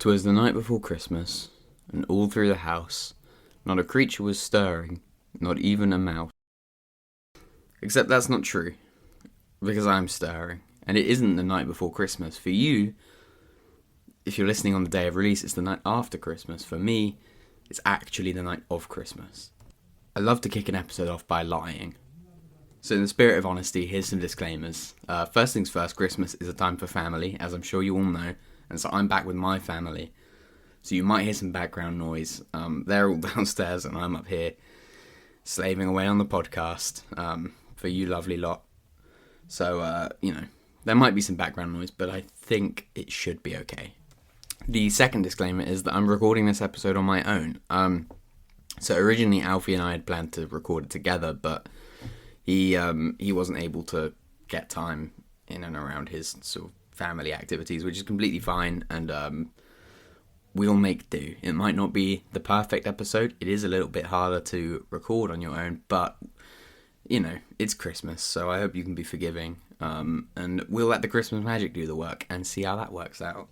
'Twas the night before Christmas, and all through the house not a creature was stirring, not even a mouse. Except that's not true, because I'm stirring, and it isn't the night before Christmas. For you, if you're listening on the day of release, it's the night after Christmas. For me, it's actually the night of Christmas. I love to kick an episode off by lying. So in the spirit of honesty, here's some disclaimers. First things first, Christmas is a time for family, as I'm sure you all know, and so I'm back with my family. So you might hear some background noise. They're all downstairs and I'm up here slaving away on the podcast for you lovely lot. So, there might be some background noise, but I think it should be okay. The second disclaimer is that I'm recording this episode on my own. So originally Alfie and I had planned to record it together, but he wasn't able to get time in and around his sort of family activities, which is completely fine, and we'll make do. It might not be the perfect episode. It is a little bit harder to record on your own, but it's Christmas, so I hope you can be forgiving. And we'll let the Christmas magic do the work and see how that works out.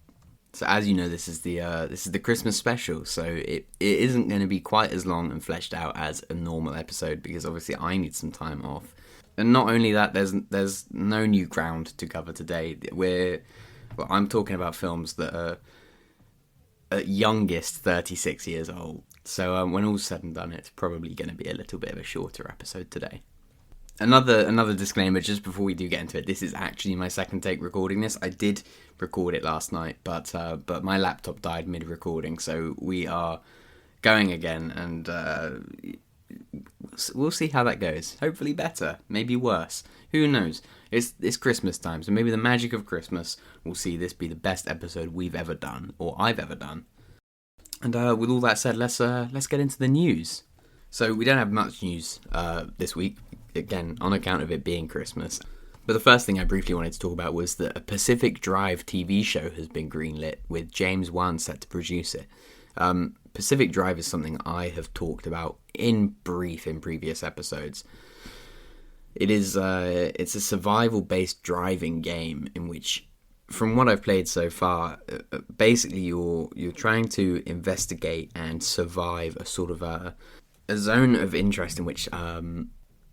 So as you know, this is the Christmas special, so it isn't going to be quite as long and fleshed out as a normal episode, because obviously I need some time off. And not only that, there's no new ground to cover today. I'm talking about films that are at youngest 36 years old. So when all's said and done, it's probably going to be a little bit of a shorter episode today. Another disclaimer just before we do get into it. This is actually my second take recording this. I did record it last night, but my laptop died mid-recording, so we are going again, and we'll see how that goes. Hopefully better, maybe worse. Who knows? It's Christmas time, so maybe the magic of Christmas will see this be the best episode we've ever done, or I've ever done. And with all that said, let's get into the news. So we don't have much news this week, again, on account of it being Christmas. But the first thing I briefly wanted to talk about was that a Pacific Drive TV show has been greenlit, with James Wan set to produce it. Pacific Drive is something I have talked about in brief in previous episodes. It's a survival-based driving game in which, from what I've played so far, basically you're trying to investigate and survive a sort of a zone of interest in which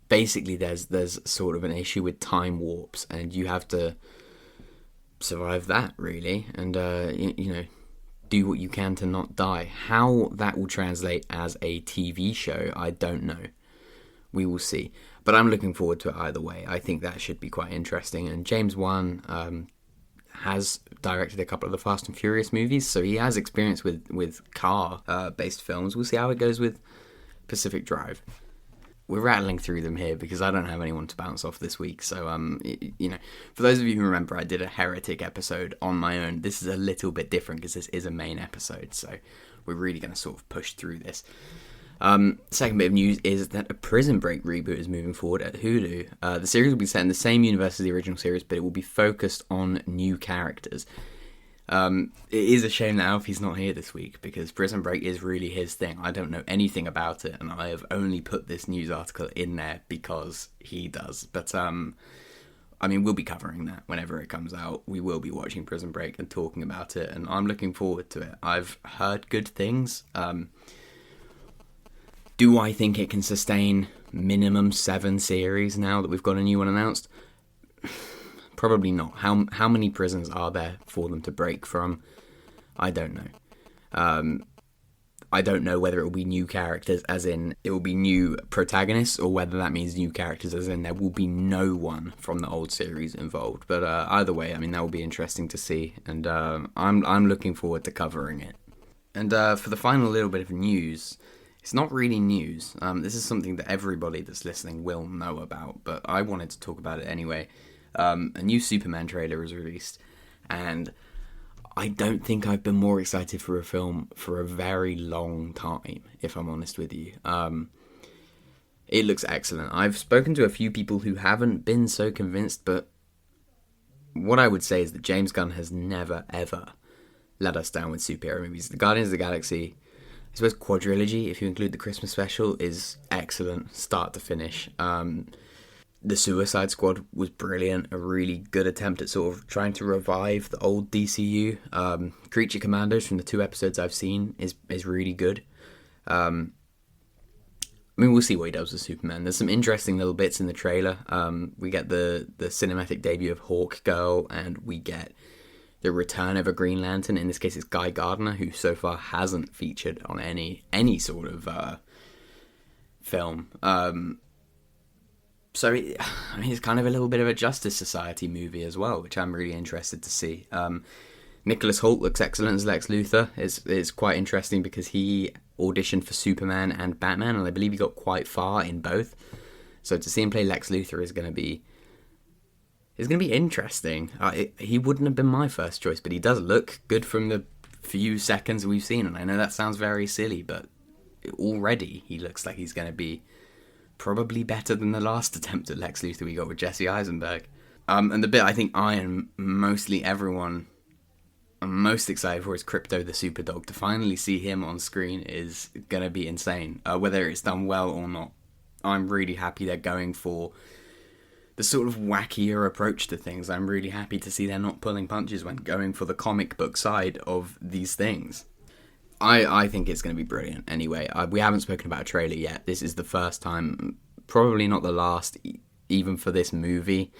basically there's sort of an issue with time warps, and you have to survive that, really, and do what you can to not die. How that will translate as a TV show, I don't know. We will see. But I'm looking forward to it either way. I think that should be quite interesting. And James Wan has directed a couple of the Fast and Furious movies, so he has experience with car-based films. We'll see how it goes with Pacific Drive. We're rattling through them here because I don't have anyone to bounce off this week. So, for those of you who remember, I did a Heretic episode on my own. This is a little bit different because this is a main episode, so we're really going to sort of push through this. Second bit of news is that a Prison Break reboot is moving forward at Hulu. The series will be set in the same universe as the original series, but it will be focused on new characters. It is a shame that Alfie's not here this week, because Prison Break is really his thing. I don't know anything about it, and I have only put this news article in there because he does. But, we'll be covering that whenever it comes out. We will be watching Prison Break and talking about it, and I'm looking forward to it. I've heard good things. Do I think it can sustain minimum 7 series now that we've got a new one announced? Probably not. How many prisons are there for them to break from? I don't know. I don't know whether it will be new characters, as in it will be new protagonists, or whether that means new characters, as in there will be no one from the old series involved. But either way, that will be interesting to see, and I'm looking forward to covering it. And for the final little bit of news, it's not really news. This is something that everybody that's listening will know about, but I wanted to talk about it anyway. A new Superman trailer was released, and I don't think I've been more excited for a film for a very long time, if I'm honest with you. It looks excellent. I've spoken to a few people who haven't been so convinced, but what I would say is that James Gunn has never, ever let us down with superhero movies. The Guardians of the Galaxy, I suppose quadrilogy, if you include the Christmas special, is excellent, start to finish. The Suicide Squad was brilliant, a really good attempt at sort of trying to revive the old DCU. Creature Commandos from the 2 episodes I've seen is really good. I mean, we'll see what he does with Superman. There's some interesting little bits in the trailer. We get the cinematic debut of Hawk Girl, and we get the return of a Green Lantern. In this case, it's Guy Gardner, who so far hasn't featured on any sort of film. It's kind of a little bit of a Justice Society movie as well, which I'm really interested to see. Nicholas Hoult looks excellent as Lex Luthor. It's quite interesting because he auditioned for Superman and Batman, and I believe he got quite far in both. So to see him play Lex Luthor is going to be interesting. He wouldn't have been my first choice, but he does look good from the few seconds we've seen, and I know that sounds very silly, but already he looks like he's going to be probably better than the last attempt at Lex Luthor we got with Jesse Eisenberg. And the bit I think I and mostly everyone I'm most excited for is Krypto the Superdog. To finally see him on screen is going to be insane. Whether it's done well or not, I'm really happy they're going for the sort of wackier approach to things. I'm really happy to see they're not pulling punches when going for the comic book side of these things. I think it's going to be brilliant. Anyway, we haven't spoken about a trailer yet. This is the first time, probably not the last, even for this movie.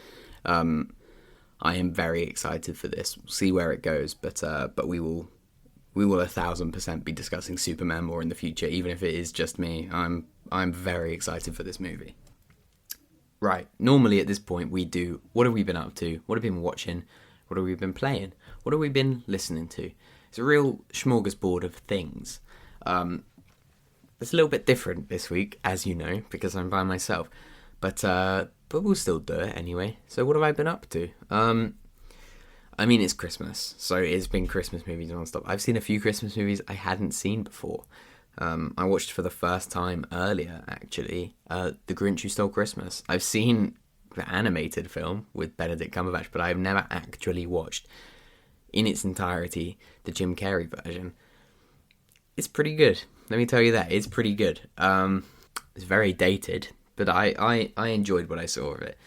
I am very excited for this. We'll see where it goes, but we will 1000% be discussing Superman more in the future, even if it is just me. I'm very excited for this movie. Right, normally at this point we do, what have we been up to? What have we been watching? What have we been playing? What have we been listening to? It's a real smorgasbord of things. It's a little bit different this week, as you know, because I'm by myself. But we'll still do it anyway. So what have I been up to? It's Christmas, so it's been Christmas movies non-stop. I've seen a few Christmas movies I hadn't seen before. I watched for the first time earlier, actually, The Grinch Who Stole Christmas. I've seen the animated film with Benedict Cumberbatch, but I've never actually watched, in its entirety, the Jim Carrey version. It's pretty good. Let me tell you that. It's pretty good. It's very dated, but I enjoyed what I saw of it.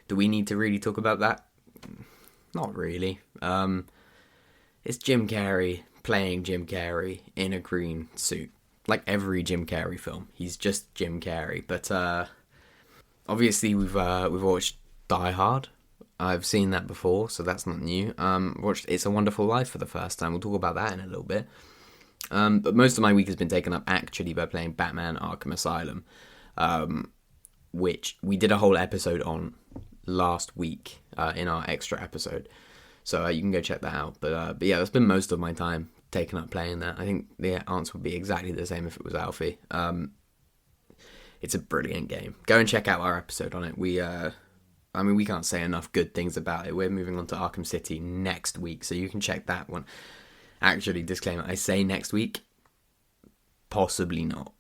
Do we need to really talk about that? Not really. It's Jim Carrey playing Jim Carrey in a green suit. Like every Jim Carrey film. He's just Jim Carrey. But obviously we've watched Die Hard. I've seen that before, so that's not new. Watched It's a Wonderful Life for the first time. We'll talk about that in a little bit. But most of my week has been taken up actually by playing Batman Arkham Asylum, which we did a whole episode on last week in our extra episode. So you can go check that out. But yeah, that's been most of my time taken up playing that. I think the answer would be exactly the same if it was Alfie. It's a brilliant game. Go and check out our episode on it. We can't say enough good things about it. We're moving on to Arkham City next week, so you can check that one. Actually, disclaimer, I say next week, possibly not.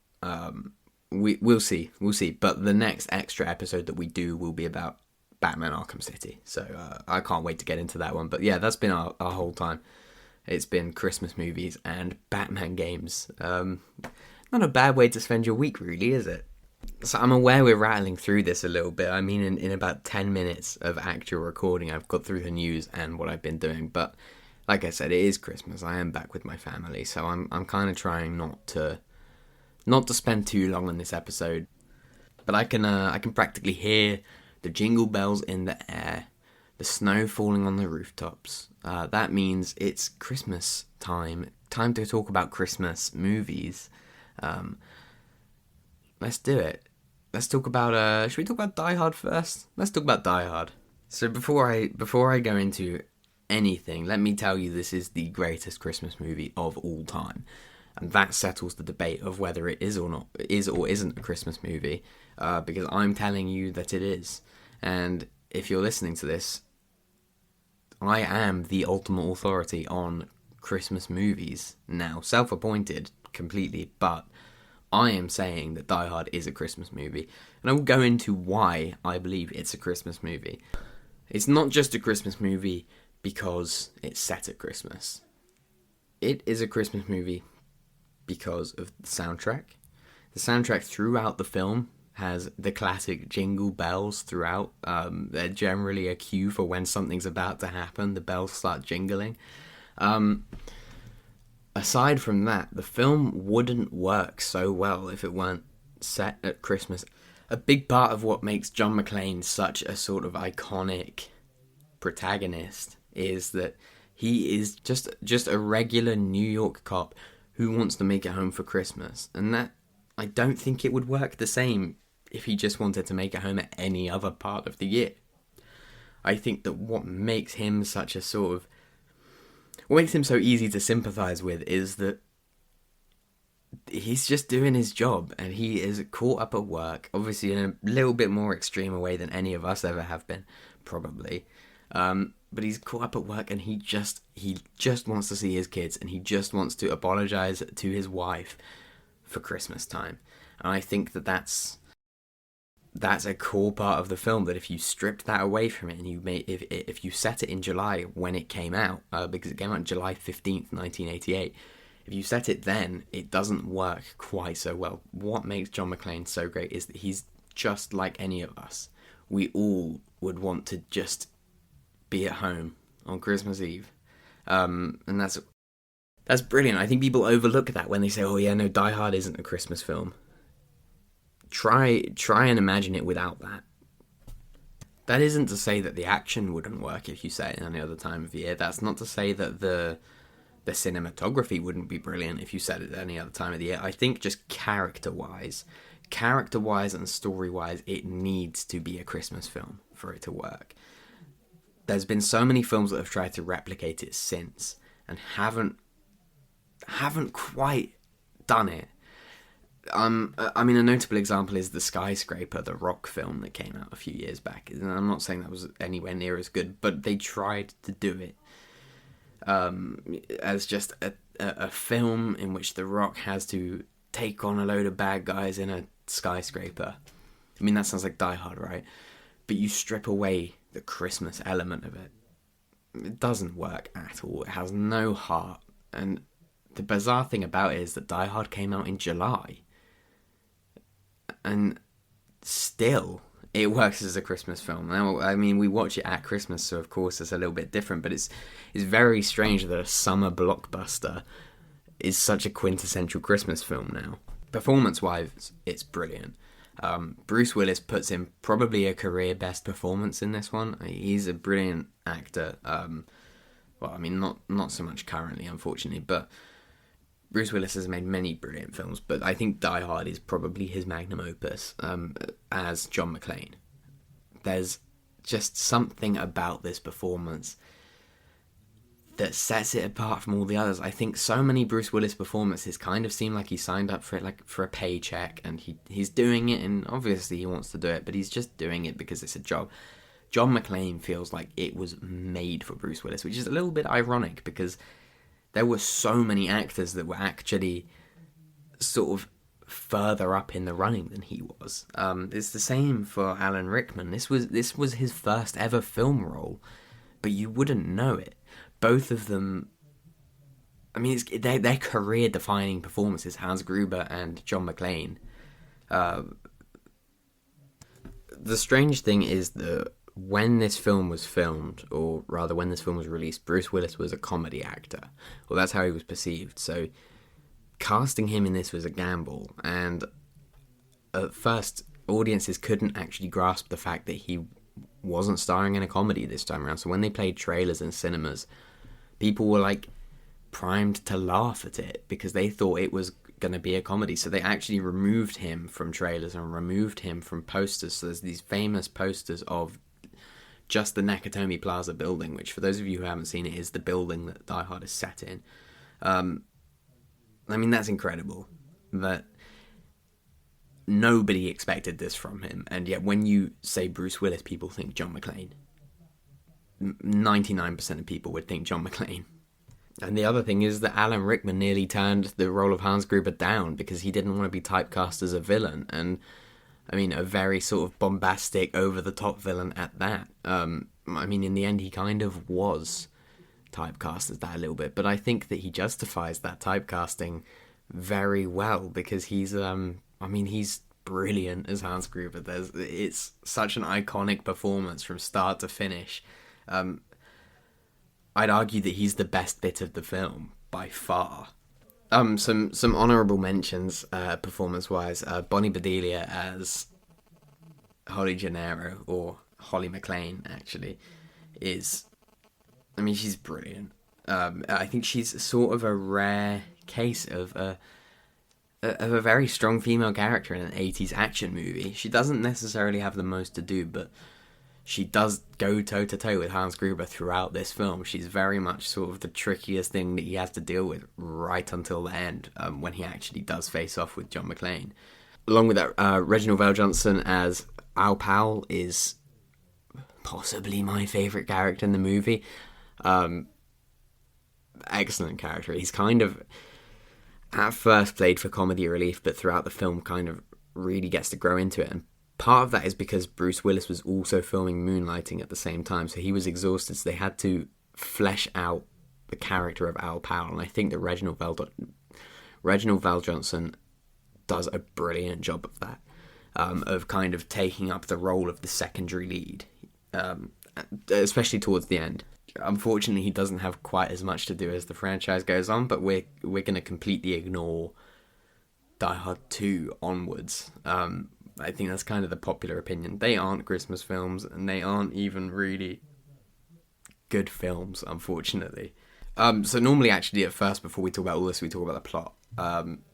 We'll see. But the next extra episode that we do will be about Batman Arkham City. So I can't wait to get into that one. But yeah, that's been our whole time. It's been Christmas movies and Batman games. Not a bad way to spend your week, really, is it? So I'm aware we're rattling through this a little bit. I mean, in about 10 minutes of actual recording, I've got through the news and what I've been doing. But like I said, it is Christmas. I am back with my family, so I'm kind of trying not to spend too long on this episode. But I can practically hear the jingle bells in the air, the snow falling on the rooftops. That means it's Christmas time to talk about Christmas movies. Let's do it. Let's talk about, should we talk about Die Hard first? Let's talk about Die Hard. So before I go into anything, let me tell you this is the greatest Christmas movie of all time. And that settles the debate of whether it is or isn't a Christmas movie, because I'm telling you that it is. And if you're listening to this, I am the ultimate authority on Christmas movies now. Self-appointed completely, but I am saying that Die Hard is a Christmas movie. And I will go into why I believe it's a Christmas movie. It's not just a Christmas movie because it's set at Christmas. It is a Christmas movie because of the soundtrack. The soundtrack throughout the film has the classic jingle bells throughout. They're generally a cue for when something's about to happen. The bells start jingling. Aside from that, the film wouldn't work so well if it weren't set at Christmas. A big part of what makes John McClane such a sort of iconic protagonist is that he is just a regular New York cop who wants to make it home for Christmas. And that, I don't think it would work the same if he just wanted to make it home at any other part of the year. I think that what makes him such a sort of... what makes him so easy to sympathise with is that he's just doing his job, and he is caught up at work, obviously in a little bit more extreme a way than any of us ever have been, probably. But he's caught up at work, and he just wants to see his kids, and he just wants to apologise to his wife for Christmas time. And I think that that's a core part of the film, that if you stripped that away from it and you made if you set it in July when it came out, because it came out on July 15th, 1988, if you set it then, it doesn't work quite so well. What makes John McClane so great is that he's just like any of us. We all would want to just be at home on Christmas Eve. And that's brilliant. I think people overlook that when they say, oh yeah, no, Die Hard isn't a Christmas film. Try and imagine it without that. That isn't to say that the action wouldn't work if you set it any other time of year. That's not to say that the cinematography wouldn't be brilliant if you set it any other time of the year. I think just character-wise and story-wise, it needs to be a Christmas film for it to work. There's been so many films that have tried to replicate it since and haven't quite done it. I mean, a notable example is The Skyscraper, the Rock film that came out a few years back. And I'm not saying that was anywhere near as good, but they tried to do it as just a film in which The Rock has to take on a load of bad guys in a skyscraper. I mean, that sounds like Die Hard, right? But you strip away the Christmas element of it. It doesn't work at all. It has no heart. And the bizarre thing about it is that Die Hard came out in July. And still, it works as a Christmas film. Now, I mean, we watch it at Christmas, so of course it's a little bit different, but it's very strange that a summer blockbuster is such a quintessential Christmas film now. Performance-wise, it's brilliant. Bruce Willis puts in probably a career best performance in this one. He's a brilliant actor. Well, I mean, not so much currently, unfortunately, but Bruce Willis has made many brilliant films, but I think Die Hard is probably his magnum opus as John McClane. There's just something about this performance that sets it apart from all the others. I think so many Bruce Willis performances kind of seem like he signed up for it, like for a paycheck, and he's doing it, and obviously he wants to do it, but he's just doing it because it's a job. John McClane feels like it was made for Bruce Willis, which is a little bit ironic because there were so many actors that were actually sort of further up in the running than he was. It's the same for Alan Rickman. This was his first ever film role, but you wouldn't know it. Both of them, I mean, they're career-defining performances, Hans Gruber and John McClane. The strange thing is that when this film was filmed, or rather when this film was released, Bruce Willis was a comedy actor. Well, that's how he was perceived. So casting him in this was a gamble. And at first, audiences couldn't actually grasp the fact that he wasn't starring in a comedy this time around. So when they played trailers in cinemas, people were like primed to laugh at it because they thought it was going to be a comedy. So they actually removed him from trailers and removed him from posters. So there's these famous posters of just the Nakatomi Plaza building, which for those of you who haven't seen it is the building that Die Hard is set in. I mean, that's incredible. But nobody expected this from him. And yet when you say Bruce Willis, people think John McClane. 99% of people would think John McClane. And the other thing is that Alan Rickman nearly turned the role of Hans Gruber down because he didn't want to be typecast as a villain. And I mean, a very sort of bombastic, over-the-top villain at that. I mean, in the end, he kind of was typecast as that a little bit. But I think that he justifies that typecasting very well because he's brilliant as Hans Gruber. It's such an iconic performance from start to finish. I'd argue that he's the best bit of the film by far. Some honourable mentions, performance-wise. Bonnie Bedelia as Holly Gennaro, or Holly McClane, actually, she's brilliant. I think she's sort of a rare case of a very strong female character in an 80s action movie. She doesn't necessarily have the most to do, but she does go toe-to-toe with Hans Gruber throughout this film. She's very much sort of the trickiest thing that he has to deal with right until the end, when he actually does face off with John McClane. Along with that, Reginald VelJohnson as Al Powell is possibly my favourite character in the movie. Excellent character. He's kind of, at first, played for comedy relief, but throughout the film kind of really gets to grow into it. And part of that is because Bruce Willis was also filming Moonlighting at the same time, so he was exhausted, so they had to flesh out the character of Al Powell, and I think that Reginald VelJohnson does a brilliant job of that, of kind of taking up the role of the secondary lead, especially towards the end. Unfortunately, he doesn't have quite as much to do as the franchise goes on, but we're going to completely ignore Die Hard 2 onwards. I think that's kind of the popular opinion. They aren't Christmas films, and they aren't even really good films, unfortunately. So normally, actually, at first, before we talk about all this, we talk about the plot.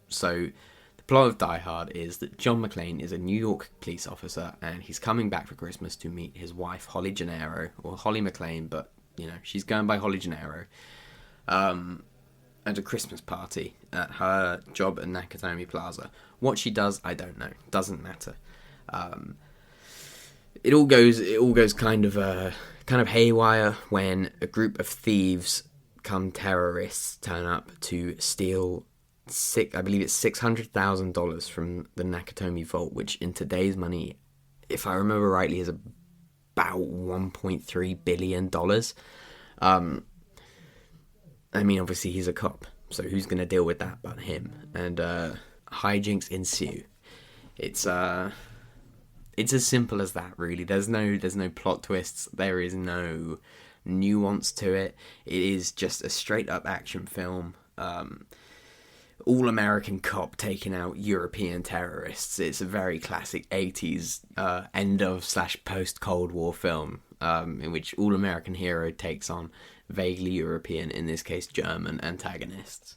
So the plot of Die Hard is that John McClane is a New York police officer, and he's coming back for Christmas to meet his wife, Holly Gennaro, or Holly McClane, but, she's going by Holly Gennaro, at a Christmas party at her job at Nakatomi Plaza. What she does, I don't know. Doesn't matter. It all goes kind of haywire when a group of thieves come terrorists turn up to steal $600,000 from the Nakatomi Vault, which in today's money, if I remember rightly, is about $1.3 billion. Obviously he's a cop, so who's going to deal with that but him? And hijinks ensue. It's as simple as that, really. There's no plot twists. There is no nuance to it. It is just a straight up action film. All American cop taking out European terrorists. It's a very classic 80s end of / post Cold War film, in which all American hero takes on vaguely European, in this case German, antagonists.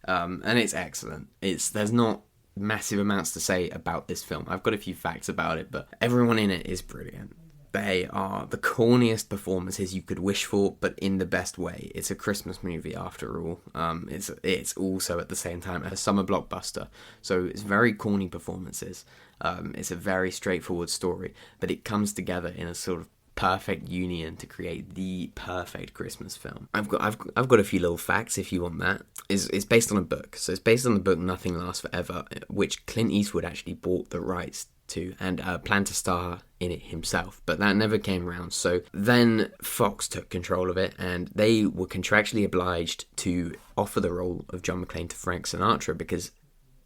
And it's excellent. There's not massive amounts to say about this film. I've got a few facts about it, but everyone in it is brilliant. They are the corniest performances you could wish for, but in the best way. It's a Christmas movie after all. It's also at the same time a summer blockbuster, so it's very corny performances. It's a very straightforward story, but it comes together in a sort of perfect union to create the perfect Christmas film. I've got a few little facts if you want that. It's based on a book. So it's based on the book Nothing Lasts Forever, which Clint Eastwood actually bought the rights to and planned to star in it himself, but that never came around. So then Fox took control of it, and they were contractually obliged to offer the role of John McClane to Frank Sinatra, because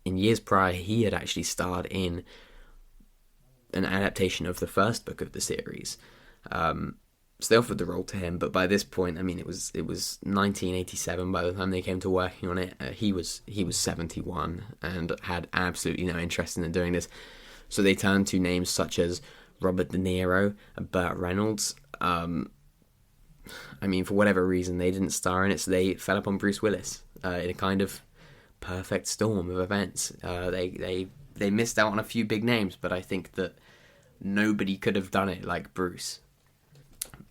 in years prior he had actually starred in an adaptation of the first book of the series. So they offered the role to him, but by this point, it was 1987 by the time they came to working on it. He was 71 and had absolutely no interest in doing this. So they turned to names such as Robert De Niro and Burt Reynolds. For whatever reason, they didn't star in it, so they fell upon Bruce Willis in a kind of perfect storm of events. They missed out on a few big names, but I think that nobody could have done it like Bruce.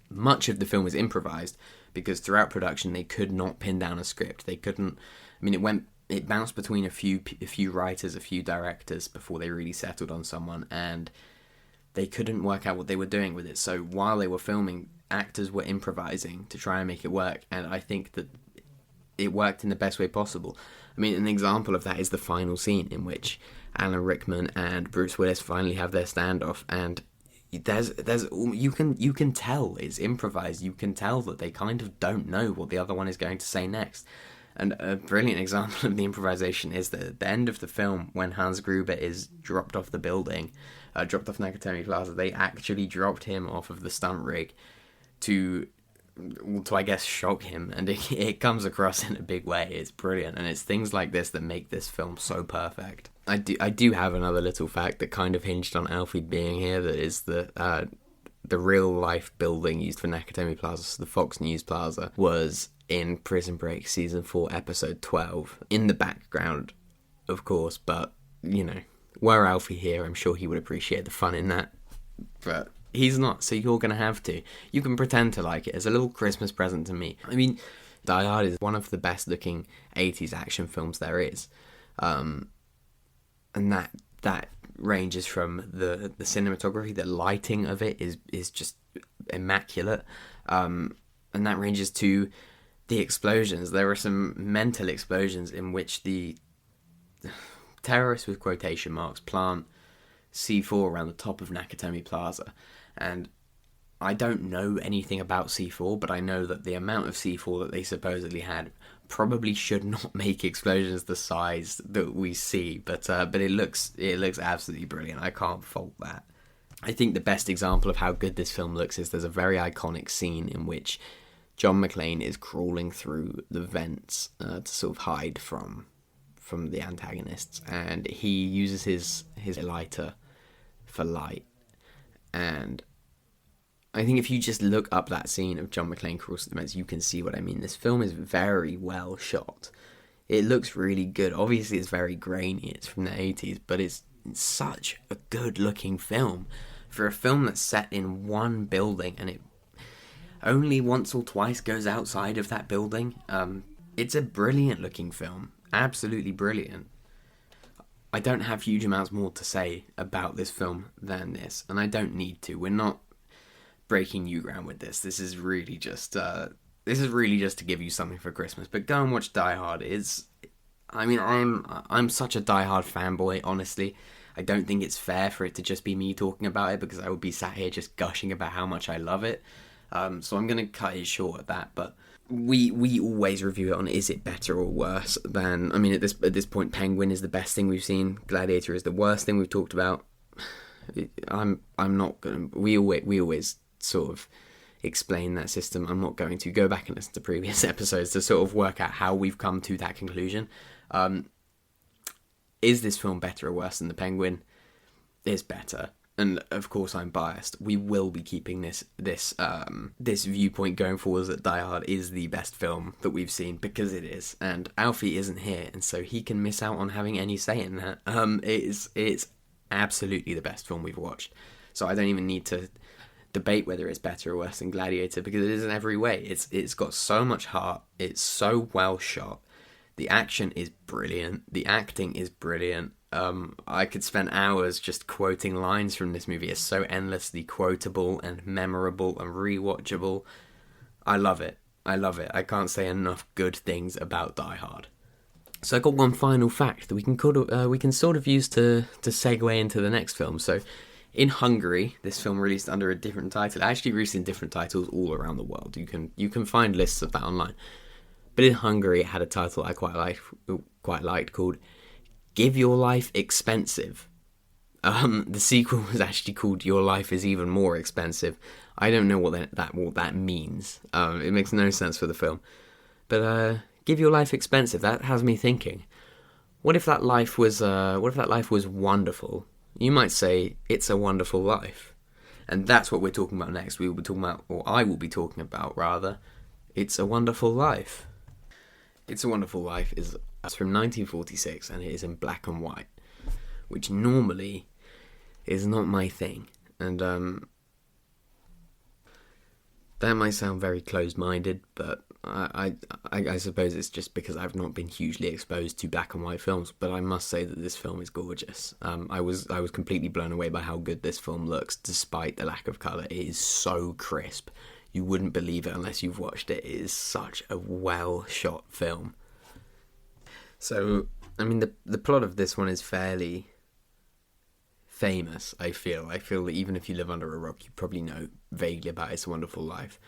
Much of the film was improvised because throughout production they could not pin down a script. They couldn't. It bounced between a few writers, a few directors before they really settled on someone, and they couldn't work out what they were doing with it. So while they were filming, actors were improvising to try and make it work, and I think that it worked in the best way possible. An example of that is the final scene in which Alan Rickman and Bruce Willis finally have their standoff, and you can tell it's improvised. You can tell that they kind of don't know what the other one is going to say next. And a brilliant example of the improvisation is that at the end of the film, when Hans Gruber is dropped off the building, dropped off Nakatomi Plaza, they actually dropped him off of the stunt rig to I guess shock him, and it comes across in a big way. It's brilliant, and it's things like this that make this film so perfect. I do have another little fact that kind of hinged on Alfie being here. That is the real life building used for Nakatomi Plaza, so the Fox News Plaza, was in Prison Break season 4 episode 12 in the background, of course. But were Alfie here, I'm sure he would appreciate the fun in that. But he's not, so you're going to have to. You can pretend to like it as a little Christmas present to me. I mean, Die Hard is one of the best looking 80s action films there is. And that ranges from the cinematography, the lighting of it is just immaculate. And that ranges to the explosions. There are some mental explosions in which the terrorists, with quotation marks, plant C4 around the top of Nakatomi Plaza. And I don't know anything about C4, but I know that the amount of C4 that they supposedly had probably should not make explosions the size that we see. But it looks absolutely brilliant. I can't fault that. I think the best example of how good this film looks is there's a very iconic scene in which John McClane is crawling through the vents to sort of hide from the antagonists, and he uses his lighter for light. And I think if you just look up that scene of John McClane crawls through the vents, you can see what I mean. This film is very well shot. It looks really good. Obviously, it's very grainy. It's from the 80s, but it's such a good-looking film. For a film that's set in one building, and it only once or twice goes outside of that building, it's a brilliant-looking film. Absolutely brilliant. I don't have huge amounts more to say about this film than this, and I don't need to. We're not breaking new ground with this. This is really just to give you something for Christmas. But go and watch Die Hard. I'm such a Die Hard fanboy, honestly. I don't think it's fair for it to just be me talking about it, because I would be sat here just gushing about how much I love it. So I'm going to cut it short at that. But we always review it on, is it better or worse than, at this point, Penguin is the best thing we've seen. Gladiator is the worst thing we've talked about. I'm not going to, we always sort of explain that system. I'm not going to go back and listen to previous episodes to sort of work out how we've come to that conclusion. Is this film better or worse than The Penguin? It's better. And of course I'm biased. We will be keeping this viewpoint going forward, that Die Hard is the best film that we've seen, because it is. And Alfie isn't here, and so he can miss out on having any say in that. It's absolutely the best film we've watched. So I don't even need to debate whether it's better or worse than Gladiator, because it is in every way. It's got so much heart. It's so well shot. The action is brilliant. The acting is brilliant. I could spend hours just quoting lines from this movie. It's so endlessly quotable and memorable and rewatchable. I love it. I can't say enough good things about Die Hard. So I got one final fact that we can sort of use to segue into the next film. So in Hungary, this film released under a different title. It actually released in different titles all around the world. You can find lists of that online. But in Hungary, it had a title I quite liked called Give Your Life Expensive. The sequel was actually called Your Life Is Even More Expensive. I don't know what that means. It makes no sense for the film. But Give Your Life Expensive, that has me thinking. What if that life was wonderful? You might say It's a Wonderful Life. And that's what we're talking about next. We will be talking about, or I will be talking about rather, It's a Wonderful Life. It's a Wonderful Life is from 1946, and it is in black and white, which normally is not my thing. And that might sound very closed-minded, but I suppose it's just because I've not been hugely exposed to black and white films. But I must say that this film is gorgeous. I was completely blown away by how good this film looks, despite the lack of colour. It is so crisp. You wouldn't believe it unless you've watched it. It is such a well-shot film. So, the plot of this one is fairly famous, I feel. I feel that even if you live under a rock, you probably know vaguely about It's a Wonderful Life.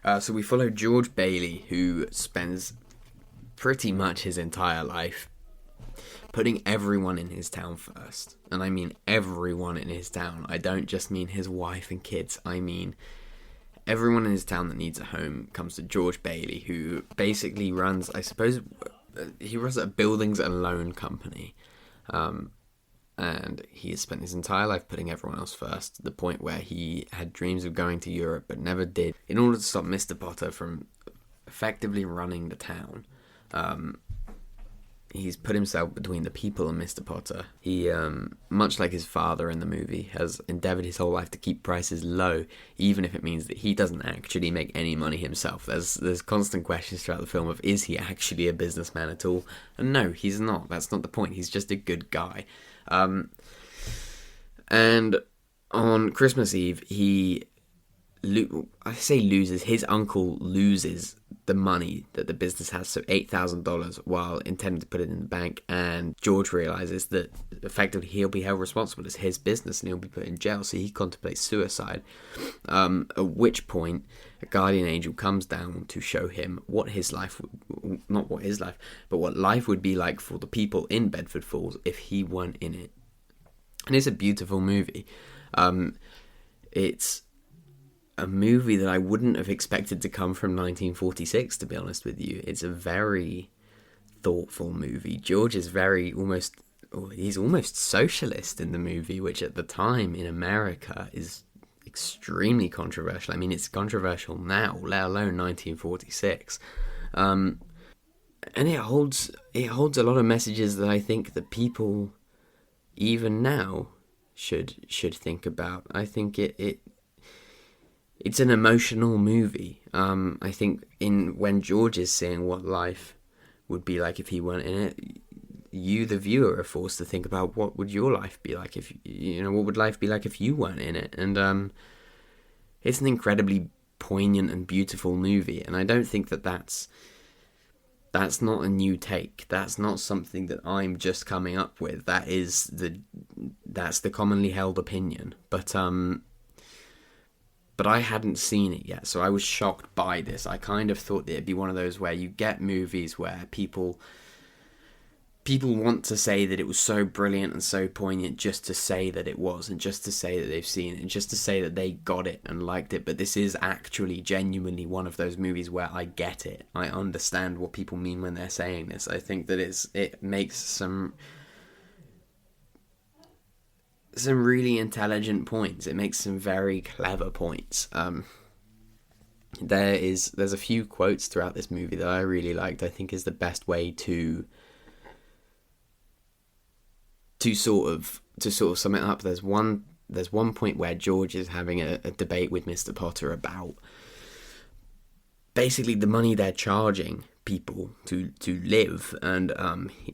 So we follow George Bailey, who spends pretty much his entire life putting everyone in his town first. And I mean everyone in his town. I don't just mean his wife and kids. I mean everyone in his town that needs a home comes to George Bailey, who basically runs, I suppose, he runs a buildings and loan company. And he has spent his entire life putting everyone else first, to the point where he had dreams of going to Europe but never did, in order to stop Mr. Potter from effectively running the town. He's put himself between the people and Mr. Potter. He, much like his father in the movie, has endeavoured his whole life to keep prices low, even if it means that he doesn't actually make any money himself. There's constant questions throughout the film of, is he actually a businessman at all? And no, he's not. That's not the point. He's just a good guy. And on Christmas Eve, his uncle loses the money that the business has, so $8,000, while intending to put it in the bank, and George realises that effectively he'll be held responsible. It's his business and he'll be put in jail, so he contemplates suicide, at which point a guardian angel comes down to show him what what life would be like for the people in Bedford Falls if he weren't in it. And it's a beautiful movie. It's a movie that I wouldn't have expected to come from 1946, to be honest with you. It's a very thoughtful movie. George is he's almost socialist in the movie, which at the time in America is extremely controversial. I mean, it's controversial now, let alone 1946. And it holds a lot of messages that I think that people even now should think about. I think it's an emotional movie. I think when George is saying what life would be like if he weren't in it, you, the viewer, are forced to think about what would your life be like if what would life be like if you weren't in it. And it's an incredibly poignant and beautiful movie. And I don't think that's not a new take. That's not something that I'm just coming up with. That's the commonly held opinion. But I hadn't seen it yet, so I was shocked by this. I kind of thought that it'd be one of those where you get movies where people want to say that it was so brilliant and so poignant just to say that it was, and just to say that they've seen it, and just to say that they got it and liked it. But this is actually genuinely one of those movies where I get it. I understand what people mean when they're saying this. I think that it makes some really intelligent points. It makes some very clever points. There's a few quotes throughout this movie that I really liked. I think is the best way to sort of sum it up. There's one point where George is having a debate with Mr. Potter about basically the money they're charging people to live, and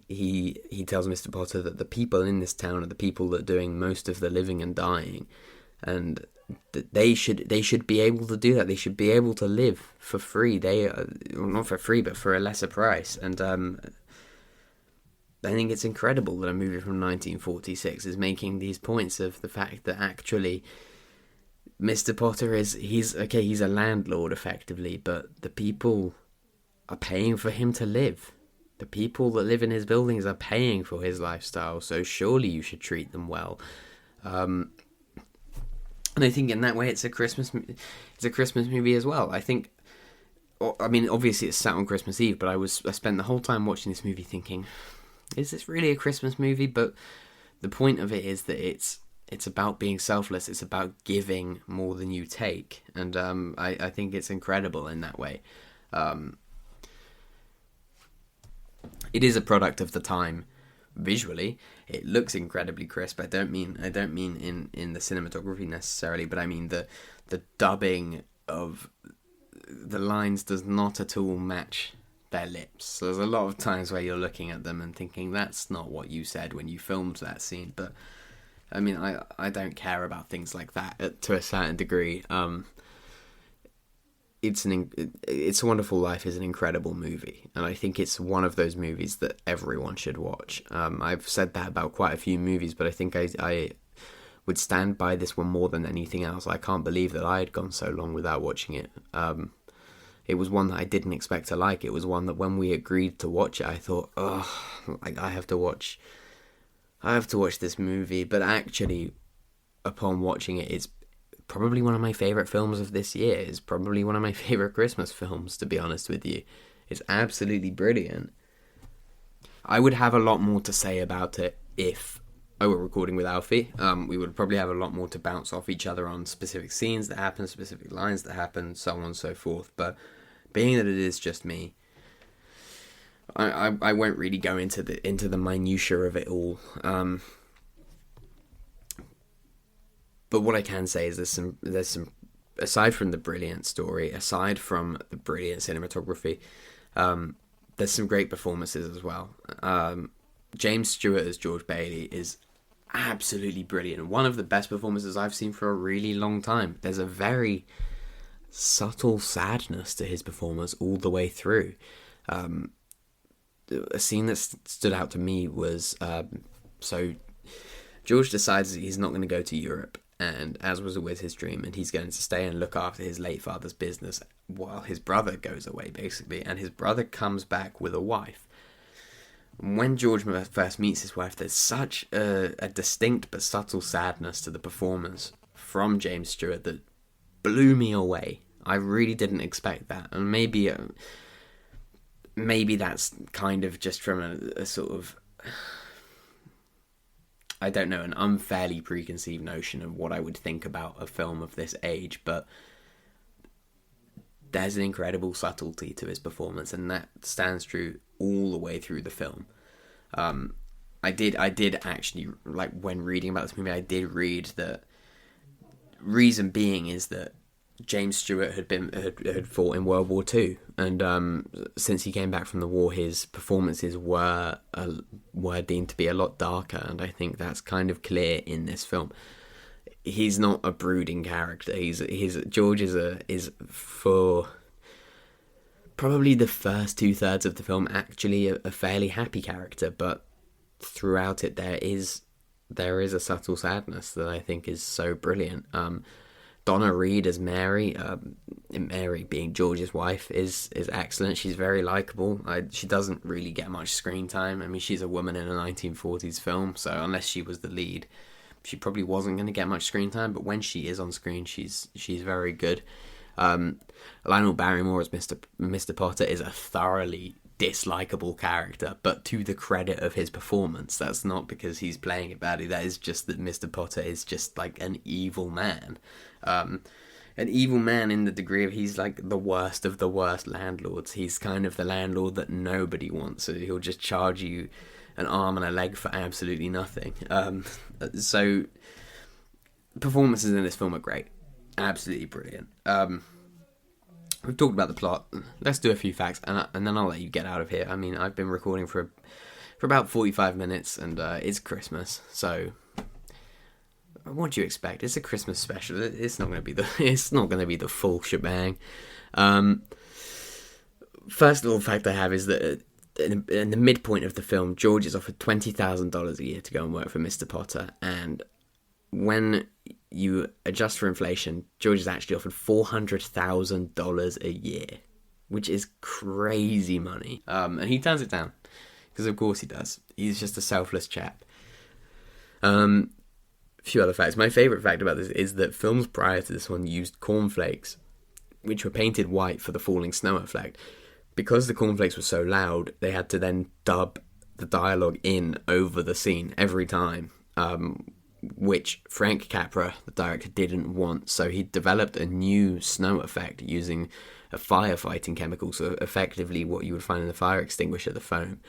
he tells Mr. Potter that the people in this town are the people that are doing most of the living and dying, and that they should be able to do that. They should be able to live for free. Not for free, but for a lesser price. And I think it's incredible that a movie from 1946 is making these points of the fact that actually Mr. Potter he's a landlord effectively, but the people are paying for him to live. The people that live in his buildings are paying for his lifestyle, so surely you should treat them well. And I think in that way it's a Christmas movie as well. I think, I mean, obviously it's set on Christmas Eve, but I spent the whole time watching this movie thinking, is this really a Christmas movie? But the point of it is that it's about being selfless. It's about giving more than you take, and I think it's incredible in that way. It is a product of the time. Visually, it looks incredibly crisp. I don't mean in the cinematography necessarily, but I mean the dubbing of the lines does not at all match their lips. So there's a lot of times where you're looking at them and thinking, that's not what you said when you filmed that scene. But I mean, I don't care about things like that to a certain degree. It's a Wonderful Life is an incredible movie, and I think it's one of those movies that everyone should watch. I've said that about quite a few movies, but I think I would stand by this one more than anything else. I can't believe that I had gone so long without watching it. It was one that I didn't expect to like. It was one that when we agreed to watch it, I thought, oh, like I have to watch this movie. But actually, upon watching it, it's probably one of my favourite films of this year. It's probably one of my favourite Christmas films, to be honest with you. It's absolutely brilliant. I would have a lot more to say about it if I were recording with Alfie. We would probably have a lot more to bounce off each other on specific scenes that happen, specific lines that happen, so on and so forth. But being that it is just me, I won't really go into the minutiae of it all. But what I can say is there's some aside from the brilliant story, aside from the brilliant cinematography, there's some great performances as well. James Stewart as George Bailey is absolutely brilliant. One of the best performances I've seen for a really long time. There's a very subtle sadness to his performance all the way through. A scene that stood out to me was so George decides that he's not going to go to Europe, and as was always his dream, and he's going to stay and look after his late father's business while his brother goes away, basically. And his brother comes back with a wife. When George first meets his wife, there's such a distinct but subtle sadness to the performance from James Stewart that blew me away. I really didn't expect that, and maybe that's kind of just from a sort of, I don't know, an unfairly preconceived notion of what I would think about a film of this age, but there's an incredible subtlety to his performance, and that stands true all the way through the film. I did actually, like, when reading about this movie, I did read that reason being is that James Stewart had fought in World War II, and since he came back from the war, his performances were deemed to be a lot darker, and I think that's kind of clear in this film. He's not a brooding character. George is for probably the first 2/3 of the film actually a fairly happy character, but throughout it there is a subtle sadness that I think is so brilliant. Donna Reed as Mary, Mary being George's wife, is excellent. She's very likeable. She doesn't really get much screen time. I mean, she's a woman in a 1940s film, so unless she was the lead, she probably wasn't going to get much screen time. But when she is on screen, she's very good. Lionel Barrymore as Mr. Potter is a thoroughly dislikable character, but to the credit of his performance. That's not because he's playing it badly. That is just that Mr. Potter is just like an evil man. An evil man in the degree of he's like the worst of the worst landlords. He's kind of the landlord that nobody wants, so he'll just charge you an arm and a leg for absolutely nothing. So performances in this film are great. Absolutely brilliant. We've talked about the plot. Let's do a few facts, and then I'll let you get out of here. I mean, I've been recording for about 45 minutes, and it's Christmas, so what do you expect? It's a Christmas special. It's not going to be the full shebang. First little fact I have is that in the midpoint of the film, George is offered $20,000 a year to go and work for Mr. Potter, and when you adjust for inflation, George is actually offered $400,000 a year, which is crazy money. And he turns it down, because of course he does. He's just a selfless chap. A few other facts. My favourite fact about this is that films prior to this one used cornflakes, which were painted white for the falling snow effect. Because the cornflakes were so loud, they had to then dub the dialogue in over the scene every time, which Frank Capra, the director, didn't want. So he developed a new snow effect using a firefighting chemical, so effectively what you would find in the fire extinguisher, the foam.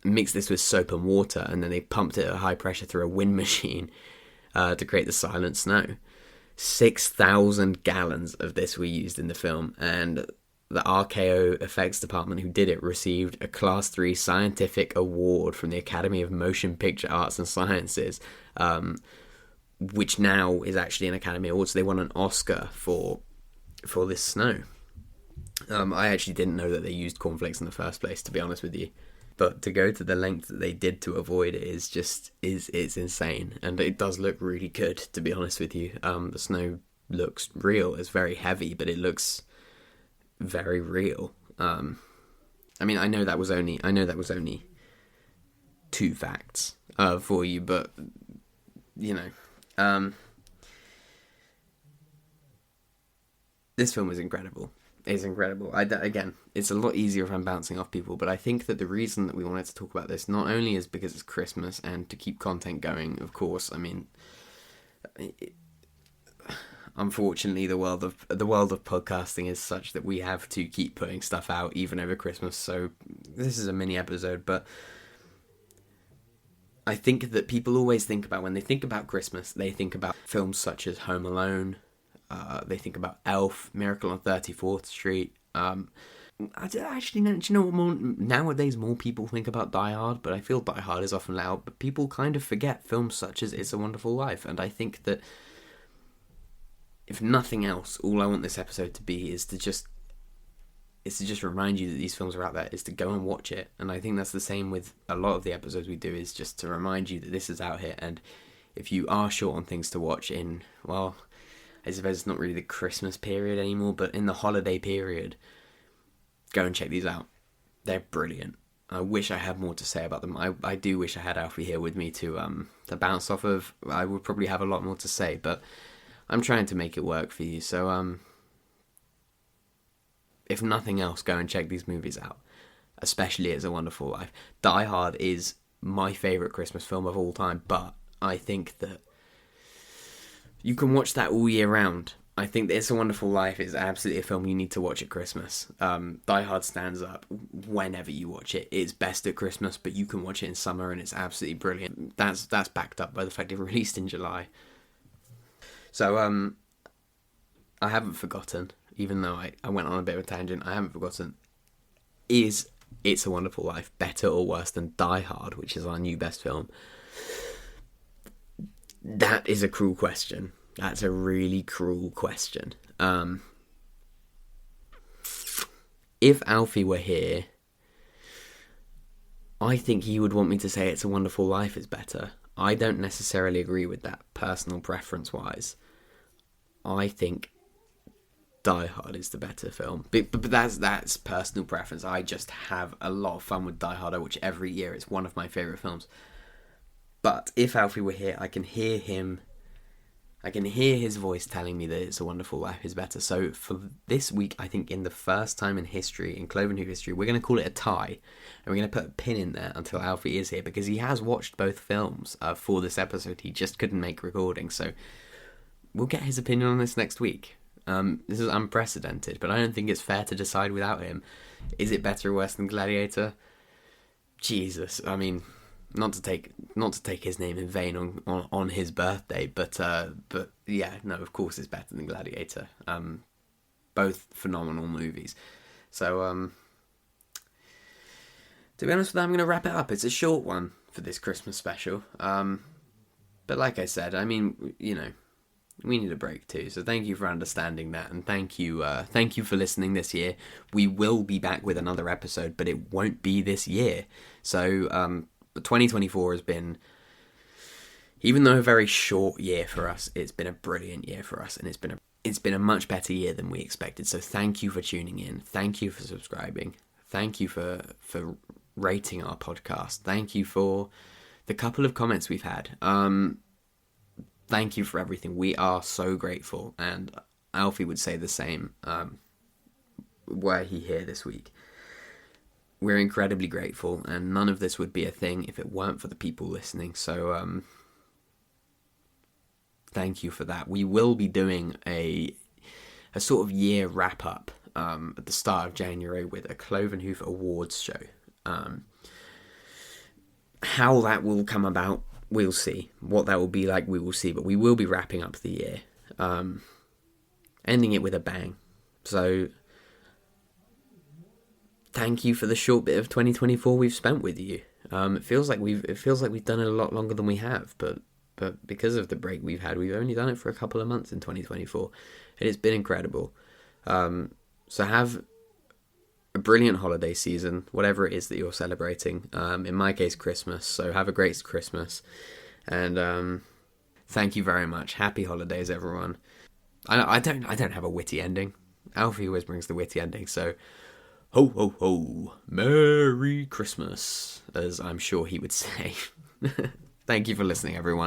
Mixed this with soap and water, and then they pumped it at high pressure through a wind machine to create the silent snow. 6,000 gallons of this were used in the film, and the RKO effects department who did it received a Class 3 scientific award from the Academy of Motion Picture Arts and Sciences, which now is actually an Academy Award. So they won an Oscar for this snow. I actually didn't know that they used cornflakes in the first place, to be honest with you. But to go to the length that they did to avoid it it's insane, and it does look really good, to be honest with you. The snow looks real. It's very heavy, but it looks very real. I mean, I know that was only two facts for you, but you know, this film is incredible. It's incredible. Again, it's a lot easier if I'm bouncing off people, but I think that the reason that we wanted to talk about this not only is because it's Christmas and to keep content going, of course. I mean, unfortunately, the world of podcasting is such that we have to keep putting stuff out even over Christmas. So this is a mini episode, but I think that people always think about, when they think about Christmas, they think about films such as Home Alone. They think about Elf, Miracle on 34th Street. Actually, do you know what? Nowadays, more people think about Die Hard, but I feel Die Hard is often loud. But people kind of forget films such as It's a Wonderful Life, and I think that if nothing else, all I want this episode to be is to just remind you that these films are out there, is to go and watch it. And I think that's the same with a lot of the episodes we do, is just to remind you that this is out here. And if you are short on things to watch in, well, I suppose it's not really the Christmas period anymore, but in the holiday period, go and check these out. They're brilliant. I wish I had more to say about them. I do wish I had Alfie here with me to bounce off of. I would probably have a lot more to say, but I'm trying to make it work for you. So if nothing else, go and check these movies out. Especially It's a Wonderful Life. Die Hard is my favourite Christmas film of all time, but I think that you can watch that all year round. I think that It's a Wonderful Life is absolutely a film you need to watch at Christmas. Die Hard stands up whenever you watch it. It's best at Christmas, but you can watch it in summer and it's absolutely brilliant. That's backed up by the fact it released in July. So I haven't forgotten, even though I went on a bit of a tangent, I haven't forgotten. Is It's a Wonderful Life better or worse than Die Hard, which is our new best film? That is a cruel question. That's a really cruel question. If Alfie were here, I think he would want me to say It's a Wonderful Life is better. I don't necessarily agree with that, personal preference-wise. I think Die Hard is the better film. But that's personal preference. I just have a lot of fun with Die Hard. I watch every year. It's one of my favourite films. But if Alfie were here, I can hear his voice telling me that It's a Wonderful Life is better. So for this week, I think in the first time in history, in Clovenhoof history, we're going to call it a tie. And we're going to put a pin in there until Alfie is here, because he has watched both films for this episode. He just couldn't make recording. So we'll get his opinion on this next week. This is unprecedented, but I don't think it's fair to decide without him. Is it better or worse than Gladiator? Jesus, I mean, not to take his name in vain on his birthday, but yeah, no, of course it's better than Gladiator. Both phenomenal movies. So to be honest with that, I'm going to wrap it up. It's a short one for this Christmas special. But like I said, I mean, you know, we need a break too. So thank you for understanding that, and thank you for listening this year. We will be back with another episode, but it won't be this year. So 2024 has been, even though a very short year for us, it's been a brilliant year for us, and it's been a much better year than we expected. So thank you for tuning in. Thank you for subscribing. Thank you for rating our podcast. Thank you for the couple of comments we've had. Thank you for everything. We are so grateful, and Alfie would say the same were he here this week. We're incredibly grateful, and none of this would be a thing if it weren't for the people listening. So thank you for that. We will be doing a sort of year wrap-up at the start of January with a Clovenhoof Awards show. How that will come about, we'll see. What that will be like, we will see. But we will be wrapping up the year, ending it with a bang. So thank you for the short bit of 2024 we've spent with you. It feels like we've done it a lot longer than we have, but because of the break we've had, we've only done it for a couple of months in 2024, and it's been incredible. So have a brilliant holiday season, whatever it is that you're celebrating. In my case, Christmas. So have a great Christmas, and thank you very much. Happy holidays, everyone. I don't have a witty ending. Alfie always brings the witty ending, so ho ho ho, Merry Christmas, as I'm sure he would say. Thank you for listening, everyone.